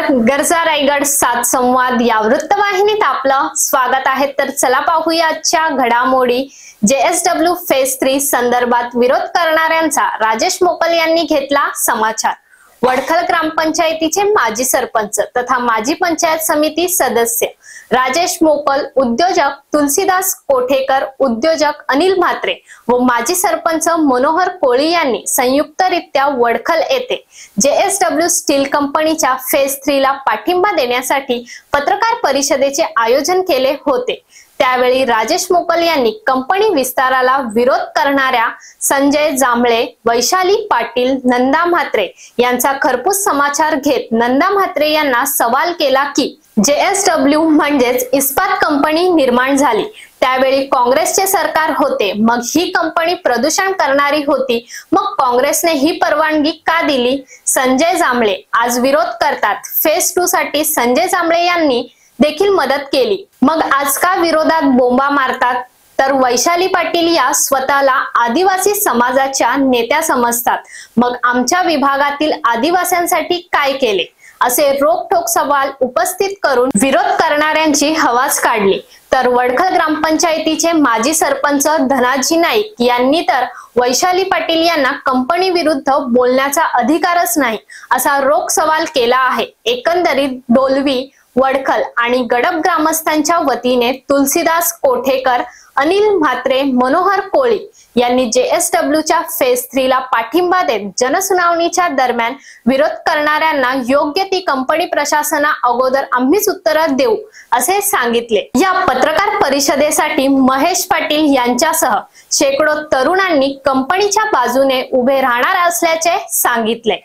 नमस्कार, गरजा रायगड 7 संवाद या वृत्तवाहिनीत आपलं स्वागत आहे। तर चला पाहूया आजच्या घडामोडी। JSW फेज 3 संदर्भात विरोध करणाऱ्यांचा राजेश मोकल यांनी घेतला समाचार। वडखल ग्रामपंचायतीचे माजी सरपंच तथा माजी पंचायत समिती सदस्य राजेश मोकल, उद्योजक तुलसीदास कोठेकर, उद्योजक अनिल म्हात्रे व माजी सरपंच मनोहर कोळी यांनी संयुक्तरित्या वडखल येथे JSW स्टील कंपनीच्या फेज 3 ला पाठिंबा देण्यासाठी पत्रकार परिषदेचे आयोजन केले होते। त्यावेळी राजेश मोकल यांनी कंपनी विस्ताराला विरोध करणाऱ्या संजय जांभळे, वैशाली पाटील, नंदा म्हात्रे यांचा खरपूस समाचार घेत नंदा म्हात्रे यांना सवाल केला की JSW म्हणजेच इस्पात कंपनी निर्माण झाली त्यावेळी काँग्रेसचे सरकार होते, मग ही कंपनी प्रदूषण करणारी होती, मग काँग्रेसने ही परवानगी का दिली? संजय जांभळे आज विरोध करतात। फेज 2 साठी संजय जांभळे यांनी देखील मदत केली, मग आज का विरोधात बोंबा मारतात? तर वैशाली पाटील या स्वतःला आदिवासी समाजाच्या नेत्या समजतात, मग आमच्या विभागातील आदिवासींसाठी काय केले असे रोखठोक सवाल उपस्थित करून विरोध करणाऱ्यांची हवाच काढली। तर वडखल ग्रामपंचायतीचे माजी सरपंच धनाजी नाईक यांनी तर वैशाली पाटील यांना कंपनी विरुद्ध बोलण्याचा अधिकारच नाही असा रोख सवाल केला आहे। एकंदरीत डोलवी, वडखल आणि गडप ग्रामस्थांच्या वतीने तुलसीदास कोठेकर, अनिल म्हात्रे, मनोहर कोळी यांनी JSW च्या फेज 3 ला पाठिंबा देत जनसुनावणीच्या दरम्यान विरोध करणाऱ्यांना योग्य ती कंपनी प्रशासना अगोदर आम्हीच उत्तर देऊ असे सांगितले। या पत्रकार परिषदेसाठी महेश पाटील यांच्यासह शेकडो तरुणांनी कंपनीच्या बाजूने उभे राहणार असल्याचे सांगितले।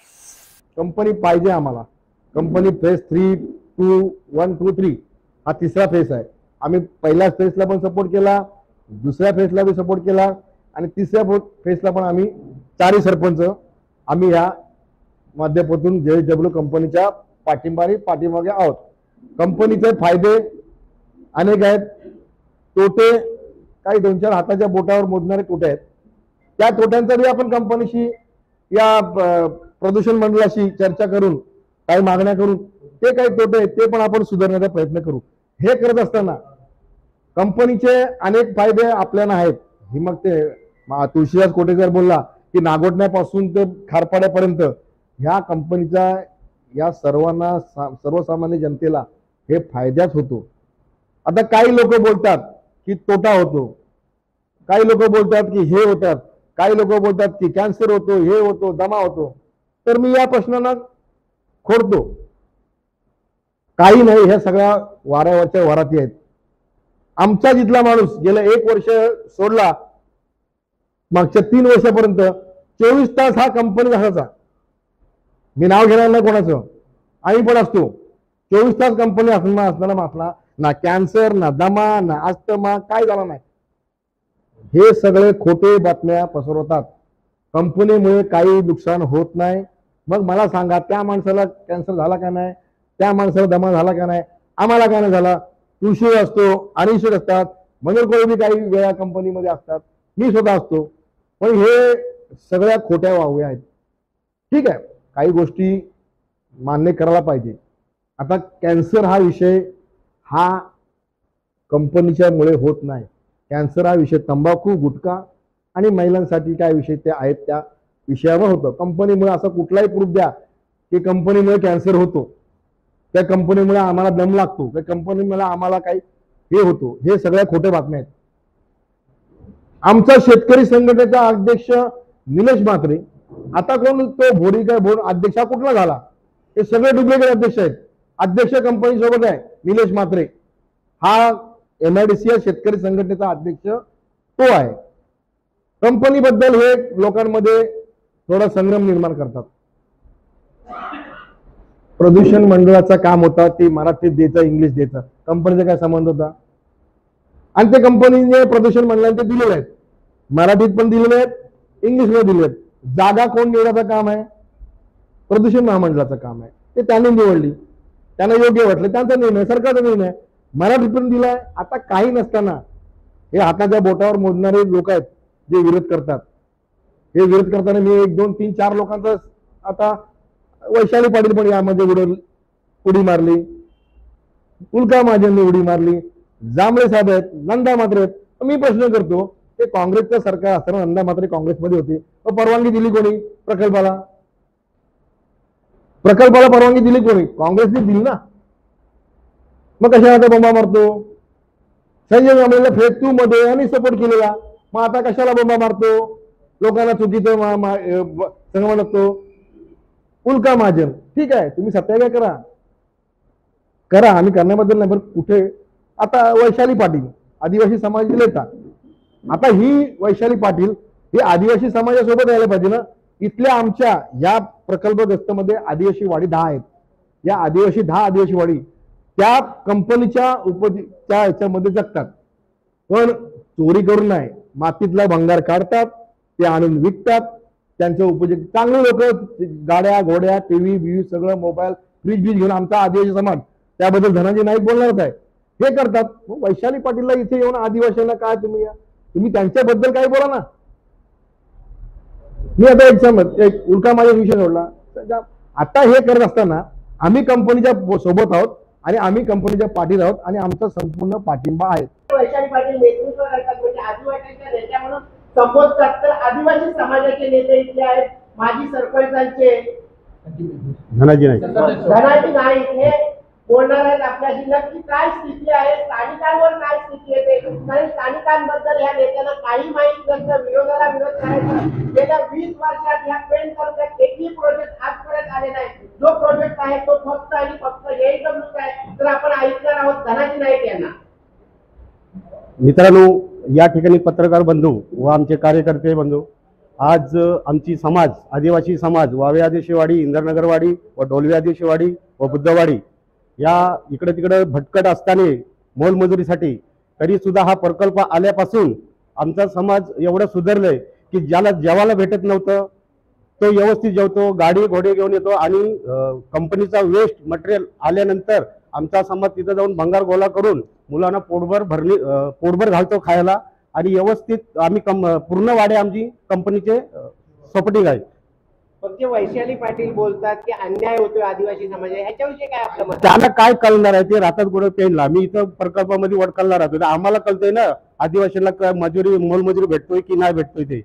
कंपनी पाहिजे आम्हाला। कंपनी फेज 3, 2, 1, 2, 3 हा तिसरा फेज आहे। आम्ही पहिल्या फेजला पण सपोर्ट केला, दुसऱ्या फेजला भी सपोर्ट केला आणि तिसऱ्या फेजला पण आम्ही चारही सरपंच आम्ही या माध्यमातून JSW कंपनीच्या पाठिंबागे आहोत। कंपनीचे फायदे अनेक आहेत, तोटे काही 2-4 हाताच्या बोटावर मोजणारे तोटे आहेत। त्या तोट्यांचा भी आपण कंपनीशी या प्रदूषण मंडळाशी चर्चा करून काही मागण्या करून ते काही तोटे आहेत ते पण आपण सुधारण्याचा प्रयत्न करू। हे करत असताना कंपनीचे अनेक फायदे आपल्याला आहेत। ही मग ते तुळशीदास कोटेकर बोलला की नागोठण्यापासून ते खारपाड्यापर्यंत ह्या कंपनीचा या सर्वांना सर्वसामान्य जनतेला हे फायद्याच होतो। आता काही लोक बोलतात की तोटा होतो, काही लोक बोलतात की हे होतात, काही लोक बोलतात की कॅन्सर होतो, हे होतो, दमा होतो। तर मी या प्रश्नांना खोडतो, काही नाही, हे सगळ्या वाऱ्यावरच्या वराती आहेत। आमचा जिथला माणूस गेल्या 1 वर्ष सोडला, मागच्या 3 वर्षापर्यंत 24 तास हा कंपनी असायचा। मी नाव घेणार नाही कोणाचं, आम्ही पण असतो 24 तास कंपनी असताना मासला ना कॅन्सर, ना दमा, ना अस्थमा, काय झाला नाही। हे सगळे खोटे बातम्या पसरवतात। कंपनीमुळे काही नुकसान होत नाही। मग मला सांगा, त्या माणसाला कॅन्सर झाला का नाही, त्या माणसाला दमा झाला का नाही, आम्हाला काय नाही झाला? तुळशी असतो, अनिश्चित असतात, मनोहर कोळी काही वेळा कंपनीमध्ये असतात, मी स्वतः असतो, पण हे सगळ्या खोट्या वावड्या आहेत। ठीक आहे, काही गोष्टी मान्य करायला पाहिजे। आता कॅन्सर हा विषय हा कंपनीच्या मुळे होत नाही। कॅन्सर हा विषय तंबाखू, गुटखा आणि महिलांसाठी काय विषय ते आहेत त्या विषयावर होतं। कंपनीमुळे असं कुठलाही प्रूफ द्या की कंपनीमुळे कॅन्सर होतो, त्या कंपनीमुळे आम्हाला दम लागतो, त्या कंपनीमुळे आम्हाला काही हे होतो, हे सगळ्या खोट्या बातम्या आहेत। आमचा शेतकरी संघटनेचा अध्यक्ष निलेश म्हात्रे, आता कोण तो भोरी काय भोर अध्यक्ष कुठला झाला? हे सगळे डुप्लिकेट अध्यक्ष आहेत। अध्यक्ष कंपनी सोबत आहे निलेश म्हात्रे, हा MIDC शेतकरी संघटनेचा अध्यक्ष तो आहे। कंपनीबद्दल हे लोकांमध्ये थोडा संग्राम निर्माण करतात। प्रदूषण मंडळाचा काम होता ते मराठीत द्यायचं, इंग्लिश द्यायचं, कंपनीचा काय संबंध होता? आणि ते कंपनीने प्रदूषण मंडळाने दिलेले आहेत, मराठीत पण दिलेले आहेत, इंग्लिश मध्ये दिले आहेत। जागा कोण निवडायचं काम आहे? प्रदूषण महामंडळाचं काम आहे। ते त्यांनी निवडली, त्यांना योग्य वाटलं, त्यांचा निर्णय, सरकारचा निर्णय, मराठीत पण दिलाय। आता काही नसताना हे हाताच्या बोटावर मोजणारे लोक आहेत जे विरोध करतात। हे विरोध करताना मी 1, 2, 3, 4 लोकांचा आता वैशाली पाटील पण यामध्ये उडी मारली, उल्का महाजनने उडी मारली, जांभळे साहेब आहेत, नंदा म्हात्रे आहेत. मी प्रश्न करतो, ते काँग्रेसचं सरकार असताना नंदा म्हात्रे काँग्रेसमध्ये होते, परवानगी दिली कोणी प्रकल्पाला? परवानगी दिली कोणी? काँग्रेसने दिली ना. मग कशाला बोंबा मारतो? संजय गांधीला फेज 2 मध्ये यांनी सपोर्ट केलेला, मग आता कशाला बोंबा मारतो? लोकांना चुकीचं संगमा लागतो. उल्का महाजन ठीक आहे, तुम्ही सत्याग्रह करा, आम्ही करण्याबद्दल नाही. बरं कुठे आता वैशाली पाटील आदिवासी समाजाची नेता, आता ही वैशाली पाटील ही आदिवासी समाजासोबत यायला पाहिजे ना. इथल्या आमच्या या प्रकल्पग्रस्तमध्ये आदिवासी वाडी 10 आहेत. या 10 आदिवासी वाडी त्या कंपनीच्या त्या याच्यामध्ये जगतात, पण चोरी करून नाही, मातीतला भंगार काढतात, ते आणून विकतात. त्यांचं उपयोग चांगले लोक गाड्या घोड्या टीव्ही बीव्ही सगळं मोबाईल फ्रीज घेऊन आमचा आदिवासी समाज त्याबद्दल धनाजी नाईक बोलणारच आहे, हे करतात. वैशाली पाटीलला इथे येऊन आदिवासींना काय तुम्ही त्यांच्याबद्दल काय बोला ना. मी आता एक उल्का माझ्या विषय सोडला. आता हे करत असताना आम्ही कंपनीच्या सोबत आहोत आणि आम्ही कंपनीच्या पाठीत आहोत आणि आमचा संपूर्ण पाठिंबा आहे. वैशाली पाटील नेतृत्व करतात, म्हणजे आदिवासीच्या नेत्या म्हणून संबोधतात. तर आदिवासी समाजाचे नेते इथले आहेत, माजी सरपंचांचे धनाजी नाईक हे बोलणार आहेत आपल्याशी. नक्की काय स्थिती आहे, स्थानिकांवर काय स्थिती येते, कारण स्थानिकांबद्दल ह्या नेत्यांना काही माहिती नसतं, विरोधाला विरोध करायचा. गेल्या 20 वर्षात ह्या पेन तालुक्यात एकही प्रोजेक्ट आजपर्यंत आले नाही. जो प्रोजेक्ट आहे तो फक्त आणि फक्त AEW आहे. तर आपण ऐकणार आहोत धनाजी नाईक यांना. मित्रांनो, या ठिकाणी पत्रकार बंधू व आमचे कार्यकर्ते बंधू, आज आमची समाज आदिवासी समाज वावे आदिवासीवाडी, इंद्रनगरवाडी व डोलवे आदिवासीवाडी व बुद्धवाडी या इकडे तिकडे भटकट असताना मोलमजुरीसाठी, तरी सुद्धा हा प्रकल्प आल्यापासून आमचा समाज एवढं सुधारलंय की ज्याला जेवायला भेटत नव्हतं तो व्यवस्थित जेवतो, गाडी घोडे घेऊन येतो. आणि कंपनीचा वेस्ट मटेरियल आल्यानंतर आमचा समाज तिथं जाऊन भंगार गोळा करून मुलांना पोटभर घालतो खायला. आणि व्यवस्थित आम्ही पूर्ण वाडे आमची कंपनीचे सपोर्टिंग आहे. फक्त वैशाली पाटील बोलतात की अन्याय होतोय आदिवासी समाज, ह्याच्याविषयी काय आपलं मत? त्याला काय कळणार आहे? ते राहतात कुठे पेनला. मी इथं प्रकल्पामध्ये वडकलला राहतो, आम्हाला कळतंय ना आदिवासीला मोलमजुरी भेटतोय की नाही भेटतोय ते.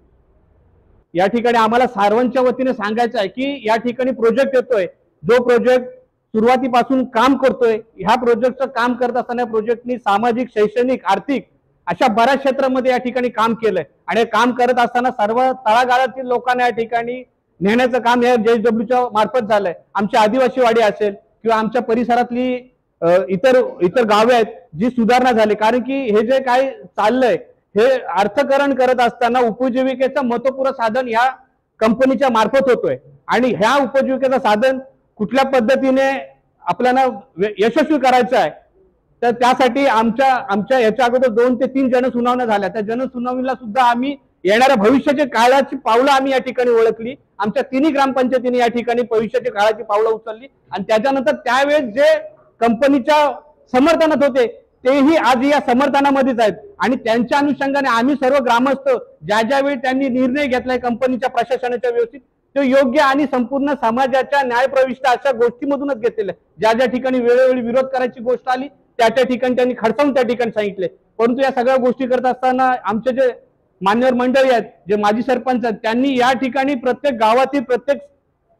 या ठिकाणी आम्हाला सर्वांच्या वतीने सांगायचं आहे की या ठिकाणी प्रोजेक्ट येतोय, जो प्रोजेक्ट सुरुवातीपासून काम करतोय. ह्या प्रोजेक्टचं काम करत असताना प्रोजेक्टनी सामाजिक, शैक्षणिक, आर्थिक अशा बऱ्याच क्षेत्रामध्ये या ठिकाणी काम केलंय. आणि काम करत असताना सर्व तळागाळातील लोकांना या ठिकाणी नेण्याचं काम या JSWच्या मार्फत झालंय. आमच्या आदिवासी वाडी असेल किंवा आमच्या परिसरातली इतर गावे आहेत जी सुधारणा झाली. कारण की हे जे काय चाललंय हे अर्थकरण करत असताना उपजीविकेचं महत्वपूर्ण साधन या कंपनीच्या मार्फत होतोय. आणि ह्या उपजीविकेचं साधन कुठल्या पद्धतीने आपल्याला यशस्वी करायचं आहे, तर त्यासाठी आमच्या याच्या अगोदर 2 ते 3 जनसुनावण्या झाल्या. त्या जनसुनावणीला सुद्धा आम्ही येणाऱ्या भविष्याच्या काळाची पावलं आम्ही या ठिकाणी ओळखली. आमच्या 3 ग्रामपंचायतीने या ठिकाणी भविष्याच्या काळाची पावलं उचलली. आणि त्याच्यानंतर त्यावेळेस जे कंपनीच्या समर्थनात होते तेही आज या समर्थनामध्येच आहेत. आणि त्यांच्या अनुषंगाने आम्ही सर्व ग्रामस्थ ज्या वेळी त्यांनी निर्णय घेतलाय कंपनीच्या प्रशासनाच्या व्यवस्थित, तो योग्य आणि संपूर्ण समाजाच्या न्यायप्रविष्ट अशा गोष्टीमधूनच घेतलेलं आहे. ज्या ठिकाणी वेळोवेळी विरोध करायची गोष्ट आली त्या ठिकाणी त्यांनी खडसावून त्या ठिकाणी सांगितले. परंतु या सगळ्या गोष्टी करत असताना आमचे जे मान्यवर मंडळी आहेत, जे माजी सरपंच आहेत, त्यांनी या ठिकाणी प्रत्येक गावातील प्रत्येक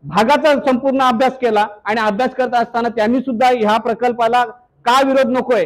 भागाचा संपूर्ण अभ्यास केला. आणि अभ्यास करत असताना त्यांनी सुद्धा ह्या प्रकल्पाला का विरोध नकोय,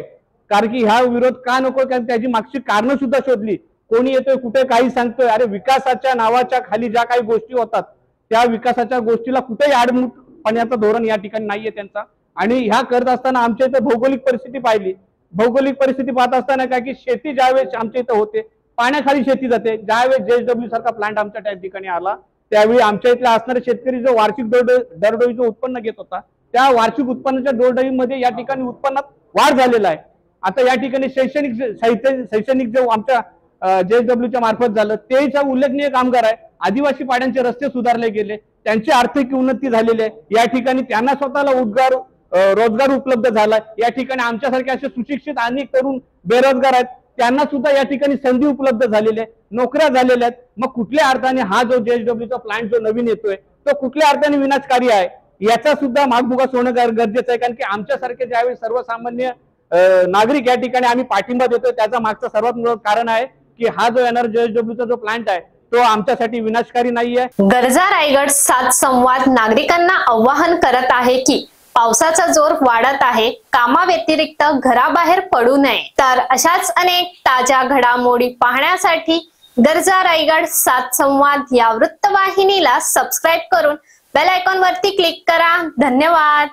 कारण की ह्या विरोध का नको, कारण त्याची मागची कारणं सुद्धा शोधली. कोणी येतोय कुठे काही सांगतोय, अरे विकासाच्या नावाच्या खाली ज्या काही गोष्टी होतात त्या विकासाच्या गोष्टीला कुठेही आडमुठ पाण्याचं धोरण या ठिकाणी नाहीये त्यांचा. आणि ह्या करत असताना आमच्या इथं भौगोलिक परिस्थिती पाहिली. भौगोलिक परिस्थिती पाहत असताना काय की शेती ज्यावेळेस आमच्या इथं होते पाण्याखाली शेती जाते. ज्यावेळेस JSW सारखा प्लांट आमच्या त्या ठिकाणी आला त्यावेळी आमच्या इथले असणारे शेतकरी जो वार्षिक दरडोईचं उत्पन्न घेत होता त्या वार्षिक उत्पन्नाच्या दरडोईमध्ये या ठिकाणी उत्पन्नात वाढ झालेला आहे. आता या ठिकाणी शैक्षणिक जो आमच्या JSWच्या मार्फत झालं तेचा उल्लेखनीय कामगार आहे. आदिवासी पाड्यांचे रस्ते सुधारले गेले, त्यांची आर्थिक उन्नती झालेली आहे. या ठिकाणी त्यांना स्वतःला रोजगार उपलब्ध झाला. या ठिकाणी आमच्यासारखे असे सुशिक्षित अनेक तरुण बेरोजगार आहेत, त्यांना सुद्धा या ठिकाणी संधी उपलब्ध झालेली आहे, नोकऱ्या झालेल्या आहेत. मग कुठल्या अर्थाने हा जो JSWचा प्लांट जो नवीन येतोय तो कुठल्या अर्थाने विनाशकारी आहे याचा सुद्धा मागमुगास होणं गरजेचं आहे, कारण की आमच्यासारखे ज्यावेळी सर्वसामान्य नागरिक या ठिकाणी आम्ही पाठिंबा देतोय त्याचा मागचं सर्वात मोठं कारण आहे की हा जो येणार JSWचा जो प्लांट आहे तो आमच्यासाठी विनाशकारी नाहीये. गर्जा रायगड 7 संवाद नागरिकांना आवाहन करत आहे की पावसाचा जोर वाढत आहे, कामाव्यतिरिक्त घराबाहेर पडू नये. तर अशाच अनेक ताज्या घडामोडी पाहण्यासाठी गर्जा रायगड 7 संवाद या वृत्तवाहिनीला सबस्क्राईब करून बेल आयकॉन वरती क्लिक करा. धन्यवाद.